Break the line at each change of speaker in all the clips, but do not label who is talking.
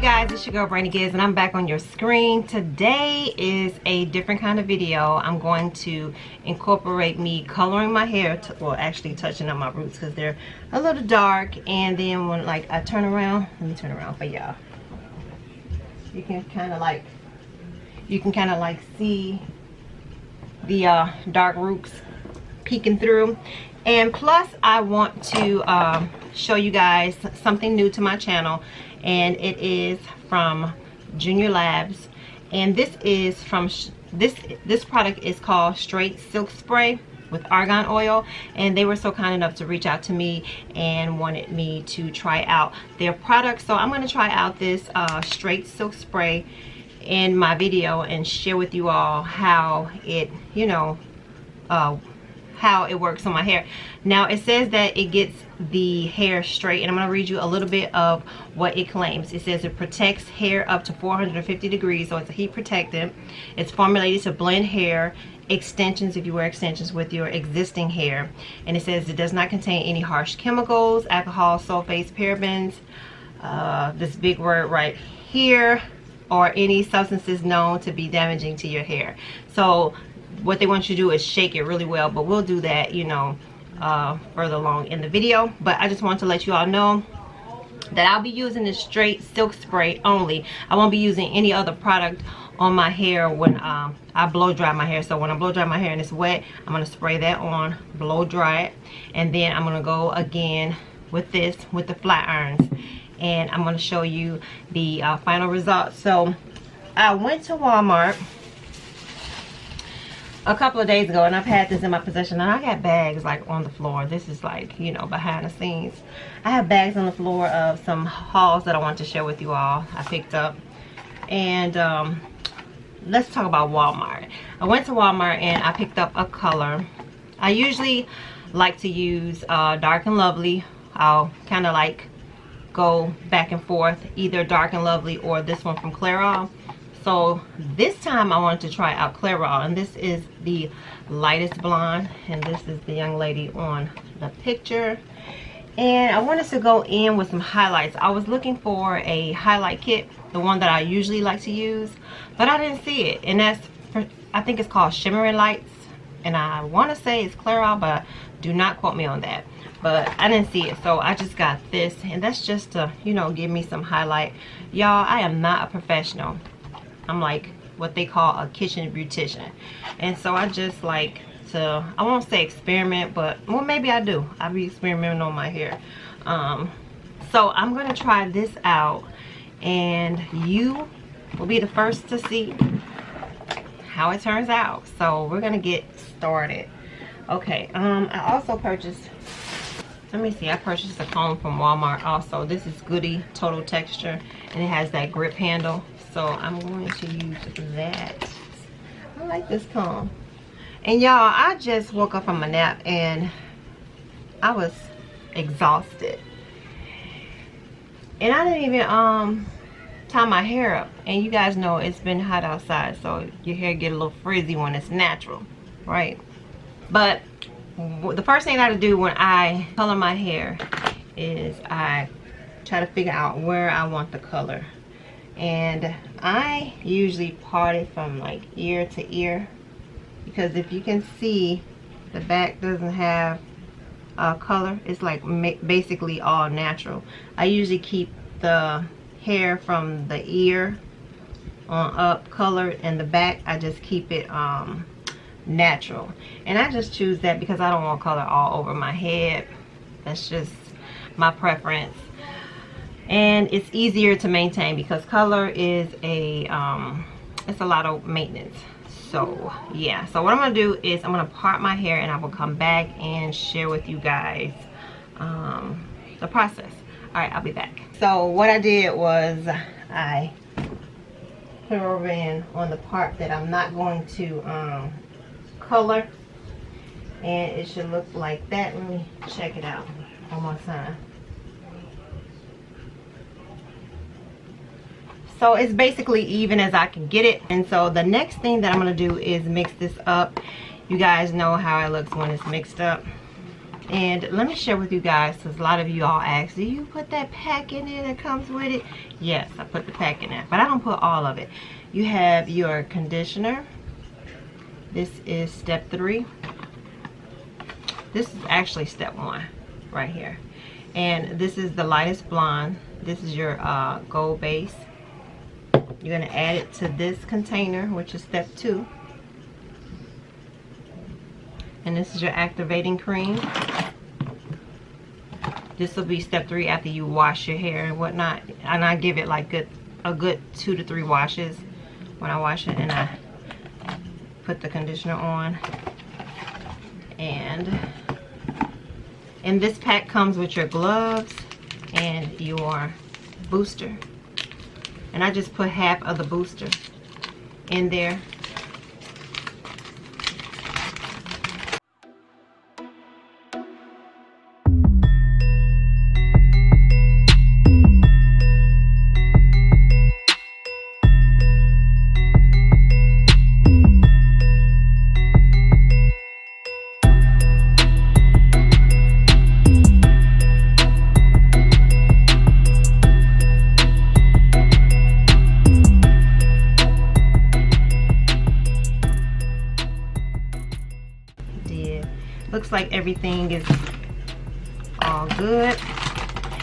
guys, it's your girl Brandy Gibbs and I'm back on your screen. Today is a different kind of video. I'm going to incorporate me coloring my hair, well actually touching up my roots because they're a little dark, and then when like I turn around, let me turn around for y'all. You can kind of like see the dark roots peeking through. And plus I want to show you guys something new to my channel, and it is from Junior Labs, and this is from this product is called Straight Silk Spray with argan oil, and they were so kind enough to reach out to me and wanted me to try out their product. So I'm going to try out this Straight Silk Spray in my video and share with you all how it, you know, how it works on my hair. Now it says that it gets the hair straight, and I'm going to read you a little bit of what it claims. It says it protects hair up to 450 degrees, so it's a heat protectant. It's formulated to blend hair extensions, if you wear extensions, with your existing hair. And it says it does not contain any harsh chemicals, alcohol, sulfates, parabens, this big word right here, or any substances known to be damaging to your hair. So what they want you to do is shake it really well, but we'll do that, you know, further along in the video. But I just want to let you all know that I'll be using this Straight Silk Spray only. I won't be using any other product on my hair when I blow dry my hair. So when I blow dry my hair and it's wet, I'm going to spray that on, blow dry it, and then I'm going to go again with this, with the flat irons, and I'm going to show you the final results. So I went to Walmart a couple of days ago, and I've had this in my possession, and I got bags like on the floor. This is like, you know, behind the scenes. I have bags on the floor of some hauls that I want to share with you all I picked up. And let's talk about Walmart. I went to Walmart and I picked up a color. I usually like to use Dark and Lovely. I'll kind of like go back and forth, either Dark and Lovely or this one from Clairol. So this time I wanted to try out Clairol, and this is the lightest blonde, and this is the young lady on the picture. And I wanted to go in with some highlights. I was looking for a highlight kit, the one that I usually like to use, but I didn't see it. And that's, I think it's called Shimmering Lights, and I want to say it's Clairol, but do not quote me on that. But I didn't see it, so I just got this, and that's just to, you know, give me some highlight. Y'all, I am not a professional. I'm like what they call a kitchen beautician, and so I just like to, I won't say experiment, but well, maybe I do. I be experimenting on my hair. So I'm gonna try this out, and you will be the first to see how it turns out. So we're gonna get started. Okay, I also purchased, let me see, I purchased a comb from Walmart also. This is Goody Total Texture, and it has that grip handle. So I'm going to use that. I like this comb. And y'all, I just woke up from my nap and I was exhausted. And I didn't even tie my hair up. And you guys know it's been hot outside, so your hair get a little frizzy when it's natural, right? But the first thing I have to do when I color my hair is I try to figure out where I want the color. And I usually part it from like ear to ear, because if you can see, the back doesn't have color. It's like basically all natural. I usually keep the hair from the ear on up colored, and the back I just keep it natural. And I just choose that because I don't want color all over my head. That's just my preference. And it's easier to maintain because color is a it's a lot of maintenance. So yeah, so what I'm gonna do is I'm gonna part my hair, and I will come back and share with you guys the process. All right, I'll be back. So what I did was I put it over in on the part that I'm not going to color, and it should look like that. Let me check it out one more time. So it's basically even as I can get it. And so the next thing that I'm going to do is mix this up. You guys know how it looks when it's mixed up. And let me share with you guys, because a lot of you all ask, do you put that pack in there that comes with it? Yes, I put the pack in there, but I don't put all of it. You have your conditioner. This is step 3. This is actually step 1 right here. And this is the lightest blonde. This is your gold base. You're going to add it to this container, which is step 2. And this is your activating cream. This will be step 3 after you wash your hair and whatnot. And I give it like a good 2 to 3 washes when I wash it, and I put the conditioner on. And this pack comes with your gloves and your booster. And I just put half of the booster in there. Looks like everything is all good.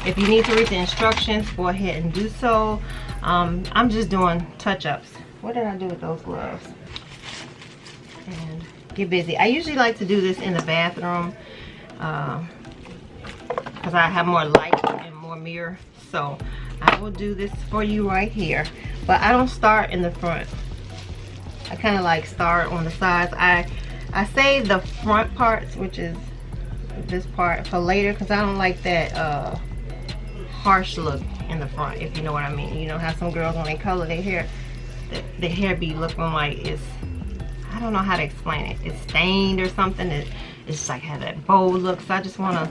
If you need to read the instructions, go ahead and do so. I'm just doing touch-ups. What did I do with those gloves? And get busy. I usually like to do this in the bathroom because I have more light and more mirror. So I will do this for you right here. But I don't start in the front. I kind of like start on the sides. I save the front parts, which is this part, for later, because I don't like that harsh look in the front, if you know what I mean. You know how some girls, when they color their hair, the hair be looking like it's, I don't know how to explain it. It's stained or something. It's just like have that bold look. So I just want to,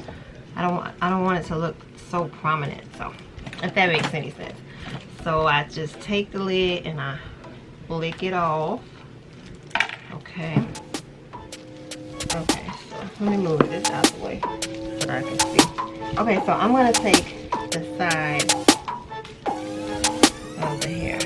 I don't want it to look so prominent. So if that makes any sense. So I just take the lid and I flick it off. Okay. Okay, so let me move this out of the way so that I can see. Okay, so I'm going to take the side of the hair.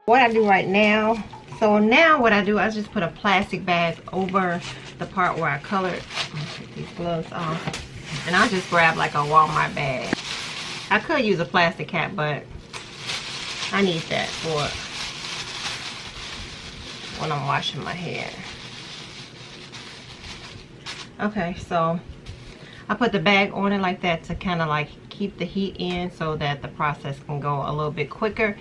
What I do right now, So now what I do, I just put a plastic bag over the part where I colored. I'm gonna take these gloves off. And I'll just grab like a Walmart bag. I could use a plastic cap, but I need that for when I'm washing my hair. Okay, so I put the bag on it like that to kind of like keep the heat in so that the process can go a little bit quicker.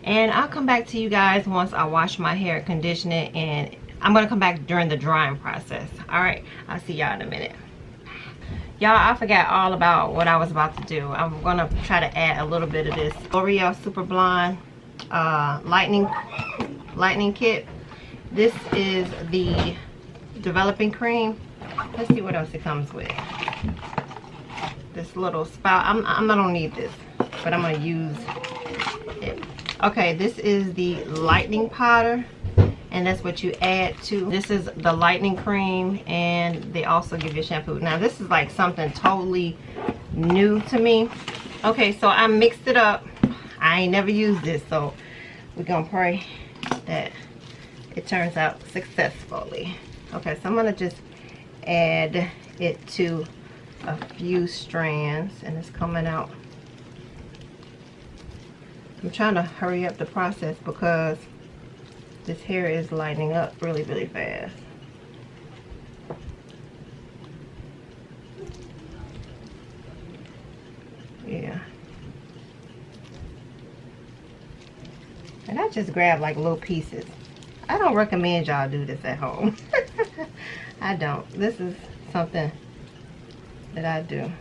And I'll come back to you guys once I wash my hair, condition it, and I'm gonna come back during the drying process. All right, I'll see y'all in a minute. Y'all, I forgot all about what I was about to do. I'm gonna try to add a little bit of this L'Oreal Super Blonde lightning kit. This is the developing cream. Let's see what else it comes with. This little spout. I don't need this, but I'm gonna use it. Okay, this is the lightning powder, and that's what you add to. This is the lightning cream, and they also give you shampoo. Now this is like something totally new to me. Okay, so I mixed it up. I ain't never used this, so we're gonna pray that it turns out successfully. Okay, so I'm gonna just add it to a few strands, and it's coming out. I'm trying to hurry up the process because this hair is lighting up really, really fast. Yeah. And I just grab like little pieces. I don't recommend y'all do this at home. I don't. This is something that I do.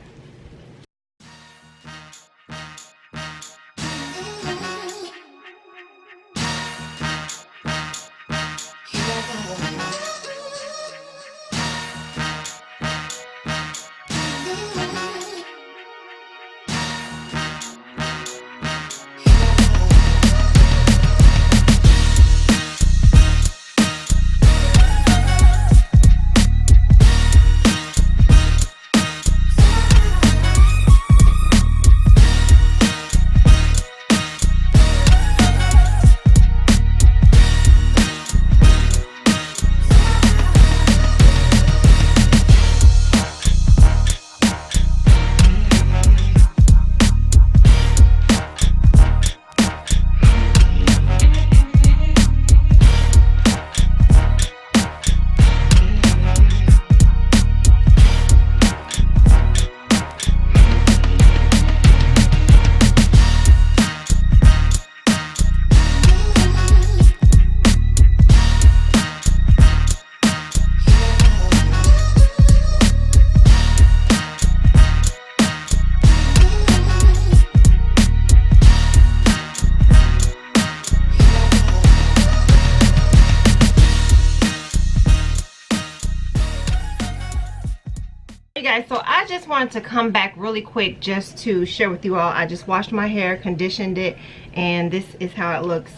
Guys, so I just wanted to come back really quick just to share with you all. I just washed my hair, conditioned it, and this is how it looks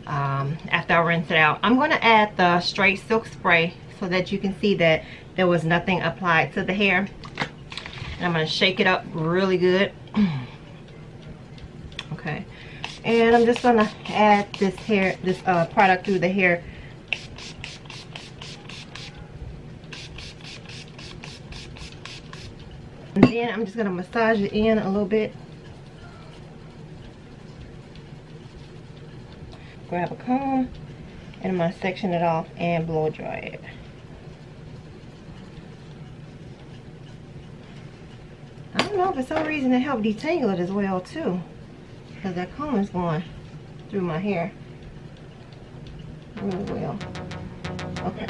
after I rinse it out. I'm going to add the straight silk spray so that you can see that there was nothing applied to the hair. And I'm going to shake it up really good. Okay, and I'm just going to add this product through the hair. And then I'm just going to massage it in a little bit. Grab a comb and I'm going to section it off and blow dry it. I don't know, for some reason it helped detangle it as well too, because that comb is going through my hair really well. Okay.